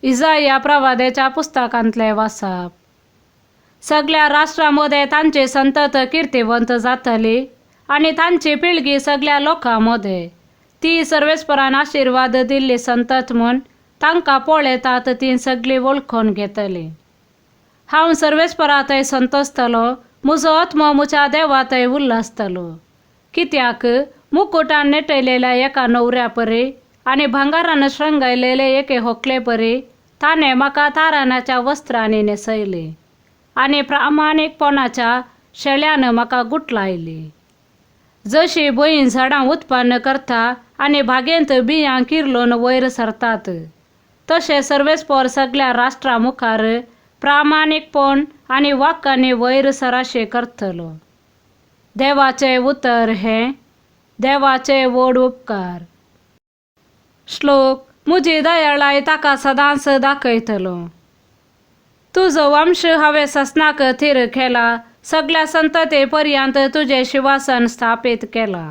इसाया प्रवाद्याच्या पुस्तकांतले वाचप. सगळ्या राष्ट्रांमध्ये तांचे संतत कीर्तिवंत जातली आणि तांची पिळगी सगळ्या लोकांमध्ये. ती सर्वेस्परान आशीर्वाद दिल्ली संतत म्हूण तांकां पळयतात ती सगळी वळखून घेतली. हांव सर्वेस्परांतय संतोसतलो, म्हजो आत्मो म्हज्या देवांतय उल्हासतलो. कित्याक मुकुटान नेटयलेल्या एका न्हवऱ्या परी आनी भांगारान श्रंगायलेले एके व्हंकले परी ताणें म्हाका तारानाच्या वस्त्रांनी न्हेसयली आनी प्रामाणीकपणाच्या शेळ्यान म्हाका गुटलायली. जशी भयण झाडां उत्पन्न करता आनी बागेंत बियां किर्लोन वयर सरतात, तशें सर्वेस्पर सगळ्या राष्ट्रां मुखार प्रामाणीकपण आनी वाक्यांनी वयर सराशे करतलो. देवाचें उतर हें. देवाचे व्हड उपकार. श्लोक. म्हजी दयाळाय ताका सदांच दाखयतलो. तुजो वंश हांवें ससनाक थीर केला, सगळ्या संतते पर्यंत तुजें शिवासन स्थापीत केला.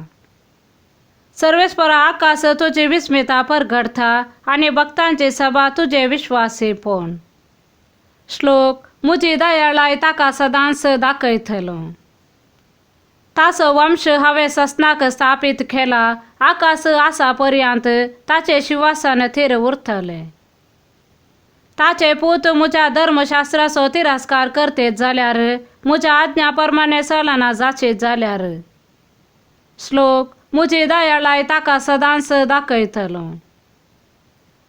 सर्वेस्परा आकाश तुजी विस्मिता परगडता आनी भक्तांची सभा तुजे विश्वासीपण. श्लोक. म्हजी दयाळाय ताका सदांच दाखयतलो. ताचो वंश हांवें ससनाक स्थापीत केला, आकाश आसा पर्यंत ताचे शिवासन थीर उरतले. ताचे पूत म्हज्या धर्मशास्त्राचो तिरस्कार करतेत जाल्यार म्हज्या आज्ञा प्रमाणे चलना जाचीत जाल्यार. श्लोक. म्हजी दयाळाय ताका सदांच दाखयतलो.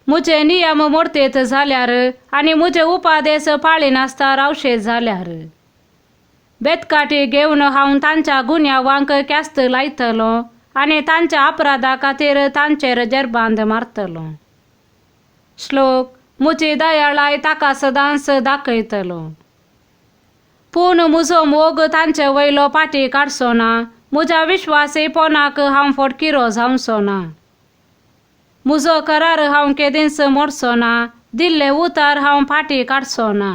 म्हजे नियम मोडतेत जाल्यार आनी म्हजे उपादेश पाळीनासता रावशेत जाल्यार. बेतकाठी घेवन हांव तांच्या गुन्या वांक केस्त लायतलो आनी तांच्या अपराधा खातीर तांचेर जेरबांद मारतलो. श्लोक. म्हजी दयाळाय ताका सदांच दाखयतलो. पूण म्हजो मोग तांचे वयलो फाटी काडचो ना, म्हज्या विश्वासीपणाक हांव फटकिरो जावचो ना. म्हजो करार हांव केदींच मोडचो ना, दिल्ले उतार हांव फाटी काडचो ना.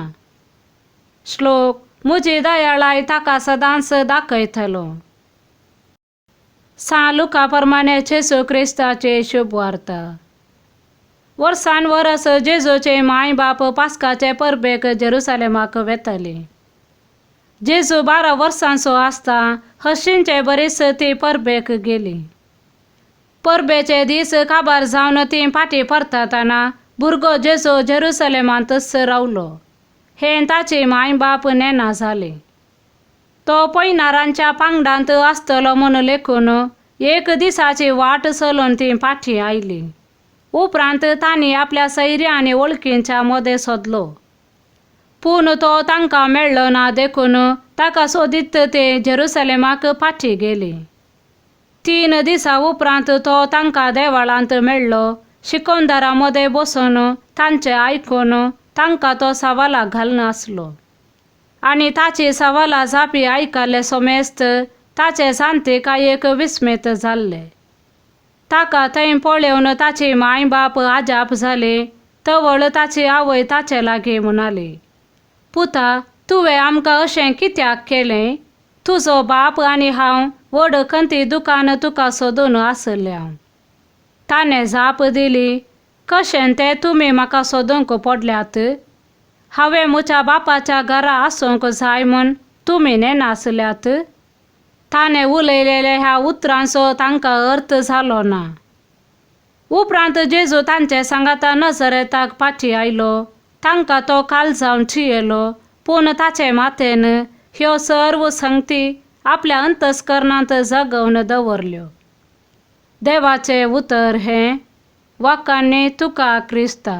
श्लोक. म्हजी दयाळाय ताका सदांच दाखयतलो. सा लुका प्रमाणे जेजू क्रिस्ताचे शुभ वार्ता. वर्सान वर्स जेजूचे माय बाप पास्काचे परबेक जेरुसलेमाक वेतले. जेजू 12 वर्सांचो आसता हशींचे बरीस ती परबेक गेली. परबेचे दीस काबार जावन ती फाटी परतना भुरगो जेजू जेरुसलेमांतच रावलो. हे ताची माय बाप नेना जाले. तो पैनारांच्या पांगडांत आसतलो म्हूण लेखून एक दिसाची वाट चलून ती फाटी आयली. उपरांत तांणी आपल्या सैर्या आनी वळखींच्या मदें सोदलो, पूण तो तांकां मेळ्ळो ना देखून ताका सोदीत ते जेरुसलेमाक फाटी गेली. 3 दिसां उपरांत तो तांकां देवळांत मेळ्ळो. शिकोंदारा मदें बसून तांचें आयकून तांकां तो सवाला घालन आसलो आनी ताची सवाला जापी आयकले सोमेस्त ताचे सांतिकायेक विस्मीत जाल्ले. ताका थंय पळोवन ताची माय बाप आजाप जाले. तवळ ताची आवय ताचे लागीं म्हणाली, पुता, तुवें आमकां अशें कित्याक केलें? तुजो बाप आनी हांव व्हड खंती दुकान तुका सोदून आसल्या. ताणें जाप दिली, कशें तें तुमी म्हाका सोदूंक पडल्यात? हांवें म्हज्या बापाच्या घरा आसूंक जाय म्हूण तुमी नेनासल्यात? ताणें उलयलेल्या ह्या उतरांचो तांकां अर्थ जालो ना. उपरांत जेजू तांचे सांगाता नजरेताक फाटी आयलो. तांकां तो काळजावन छियेलो, पूण ताचे माथेन ह्यो सर्व संगती आपल्या अंतस्करणांत जगोवन दवरल्यो. देवाचें उतर हें. वाकांनी तुका क्रिस्ता.